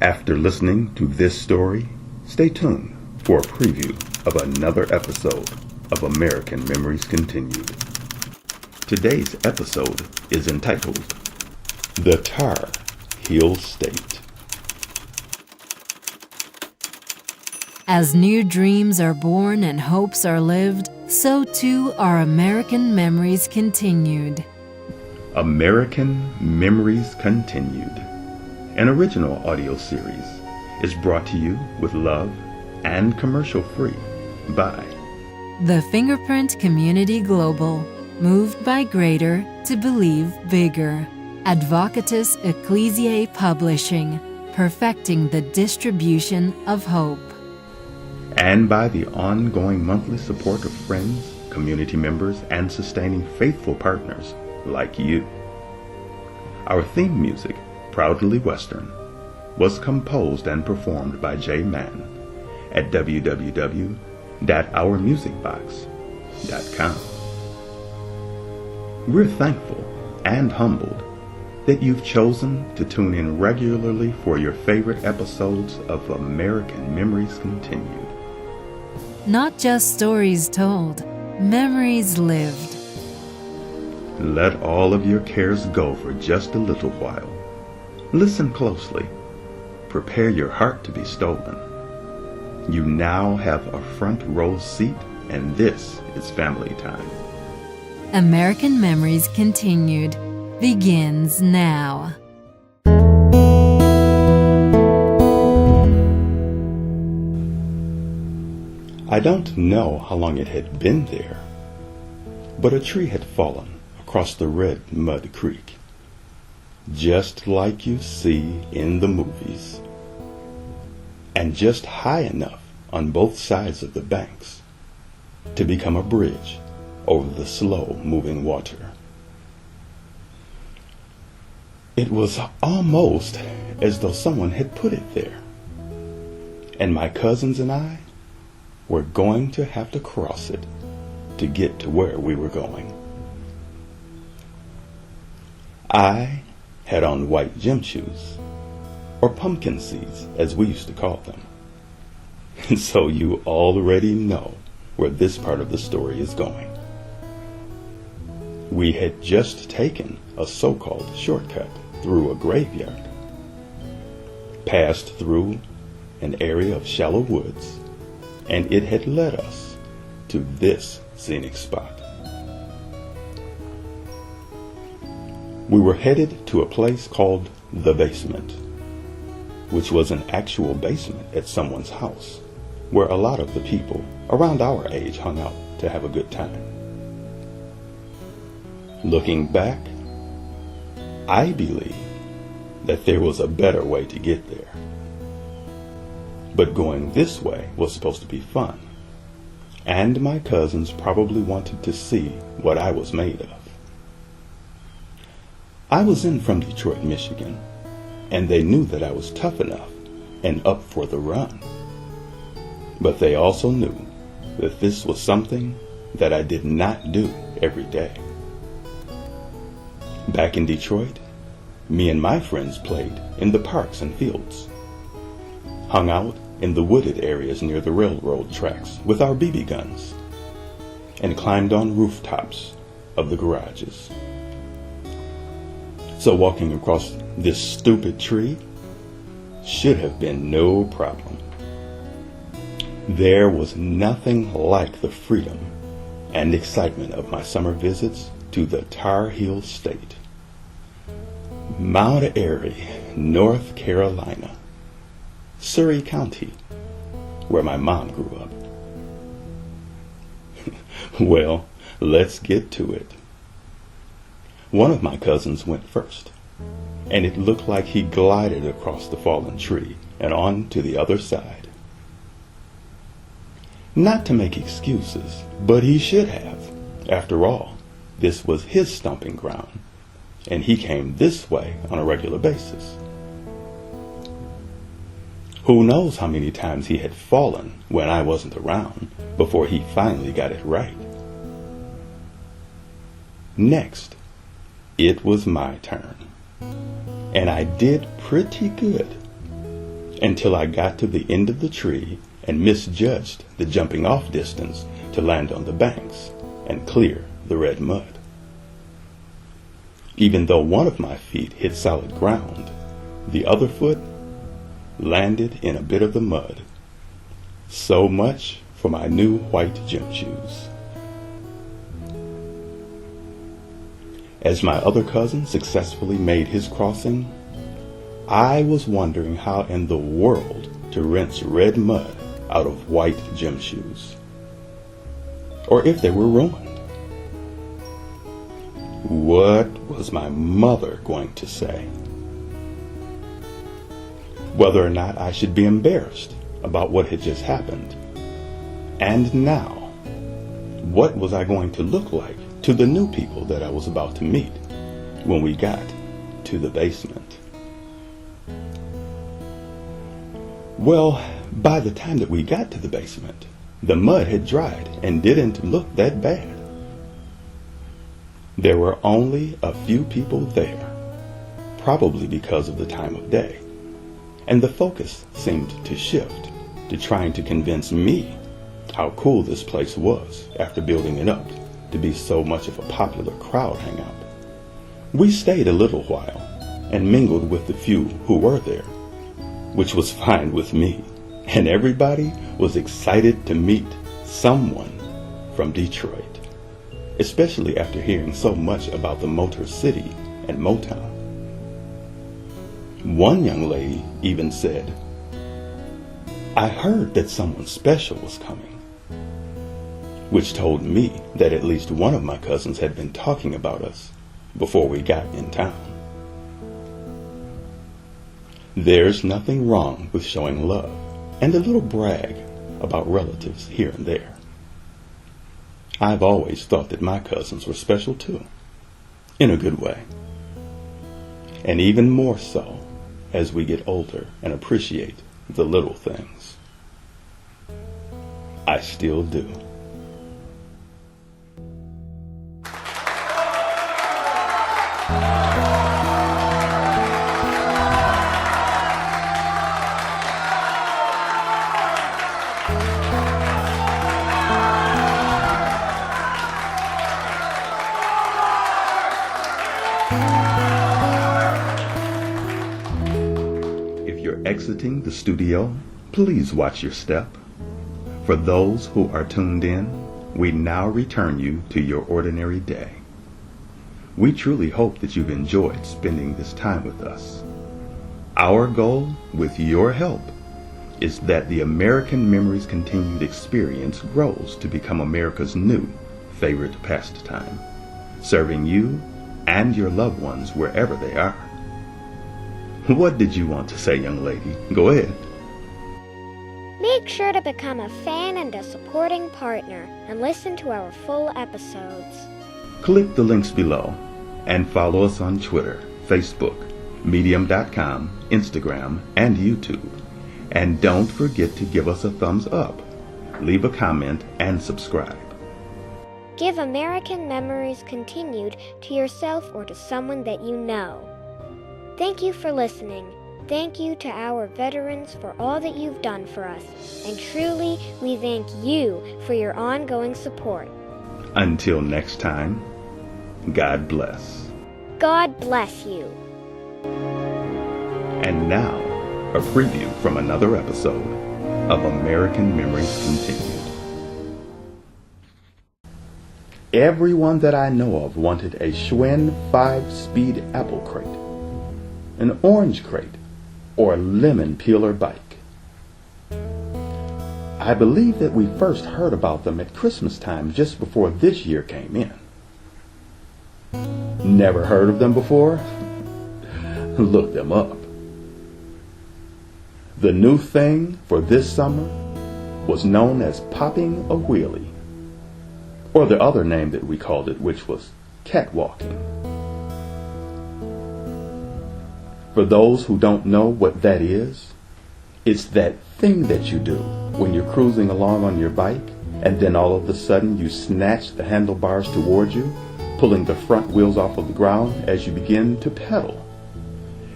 After listening to this story, stay tuned for a preview of another episode of American Memories Continued. Today's episode is entitled The Tar Heel State. As new dreams are born and hopes are lived, so too are American Memories Continued. American Memories Continued, an original audio series, is brought to you with love and commercial-free by The Fingerprint Community Global, moved by greater to believe bigger. Advocatus Ecclesiae Publishing, perfecting the distribution of hope. and by the ongoing monthly support of friends, community members, and sustaining faithful partners like you. Our theme music, Proudly Western, was composed and performed by Jay Mann at www.ourmusicbox.com. We're thankful and humbled that you've chosen to tune in regularly for your favorite episodes of American Memories Continued. Not just stories told, memories lived. Let all of your cares go for just a little while. Listen closely. Prepare your heart to be stolen. You now have a front row seat, and this is family time. American Memories Continued begins now. I don't know how long it had been there, but a tree had fallen across the red mud creek, just like you see in the movies, and just high enough on both sides of the banks to become a bridge over the slow-moving water. It was almost as though someone had put it there, and my cousins and I were going to have to cross it to get to where we were going. I had on white gym shoes, or pumpkin seeds as we used to call them. And so you already know where this part of the story is going. We had just taken a so-called shortcut through a graveyard, passed through an area of shallow woods, and it had led us to this scenic spot. We were headed to a place called The Basement, which was an actual basement at someone's house, where a lot of the people around our age hung out to have a good time. Looking back, I believe that there was a better way to get there. But going this way was supposed to be fun, and my cousins probably wanted to see what I was made of. I was in from Detroit, Michigan, and they knew that I was tough enough and up for the run. But they also knew that this was something that I did not do every day. Back in Detroit, me and my friends played in the parks and fields, hung out in the wooded areas near the railroad tracks with our BB guns, and climbed on rooftops of the garages. So walking across this stupid tree should have been no problem. There was nothing like the freedom and excitement of my summer visits to the Tar Heel State, Mount Airy, North Carolina, Surry County, where my mom grew up. Well, let's get to it. One of my cousins went first, and it looked like he glided across the fallen tree and on to the other side. Not to make excuses, but he should have. After all, this was his stomping ground, and he came this way on a regular basis. Who knows how many times he had fallen when I wasn't around before he finally got it right. Next, it was my turn, and I did pretty good. until I got to the end of the tree and misjudged the jumping off distance to land on the banks and clear the red mud. Even though one of my feet hit solid ground, the other foot landed in a bit of the mud. So much for my new white gym shoes. As my other cousin successfully made his crossing, I was wondering how in the world to rinse red mud out of white gym shoes, or if they were ruined. What was my mother going to say? Whether or not I should be embarrassed about what had just happened. And now, what was I going to look like to the new people that I was about to meet when we got to the basement? Well, by the time that we got to the basement, the mud had dried and didn't look that bad. There were only a few people there, probably because of the time of day, and the focus seemed to shift to trying to convince me how cool this place was after building it up to be so much of a popular crowd hangout. We stayed a little while and mingled with the few who were there, which was fine with me, and everybody was excited to meet someone from Detroit, especially after hearing so much about the Motor City and Motown. One young lady even said, "I heard that someone special was coming," which told me that at least one of my cousins had been talking about us before we got in town. There's nothing wrong with showing love and a little brag about relatives here and there. I've always thought that my cousins were special too, in a good way. And even more so as we get older and appreciate the little things. I still do. If you're exiting the studio, please watch your step. For those who are tuned in, we now return you to your ordinary day. We truly hope that you've enjoyed spending this time with us. Our goal, with your help, is that the American Memories Continued experience grows to become America's new favorite pastime, serving you and your loved ones wherever they are. What did you want to say, young lady? Go ahead. Make sure to become a fan and a supporting partner and listen to our full episodes. Click the links below and follow us on Twitter, Facebook, Medium.com, Instagram, and YouTube. And don't forget to give us a thumbs up, leave a comment, and subscribe. Give American Memories Continued to yourself or to someone that you know. Thank you for listening. Thank you to our veterans for all that you've done for us. And truly, we thank you for your ongoing support. Until next time, God bless. God bless you. And now, a preview from another episode of American Memories Continued. Everyone that I know of wanted a Schwinn 5-speed apple crate, an orange crate, or a lemon peeler bike. I believe that we first heard about them at Christmas time just before this year came in. Never heard of them before? Look them up. The new thing for this summer was known as popping a wheelie, or the other name that we called it, which was catwalking. For those who don't know what that is, it's that thing that you do when you're cruising along on your bike and then all of a sudden you snatch the handlebars towards you, pulling the front wheels off of the ground as you begin to pedal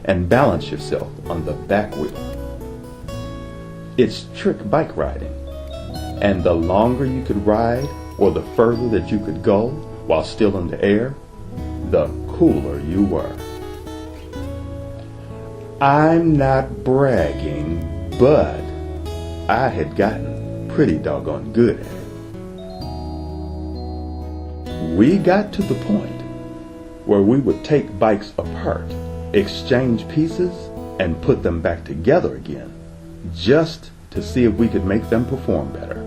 and balance yourself on the back wheel. It's trick bike riding. And the longer you could ride, or the further that you could go while still in the air, the cooler you were. I'm not bragging, but I had gotten pretty doggone good at it. We got to the point where we would take bikes apart, exchange pieces, and put them back together again, just to see if we could make them perform better.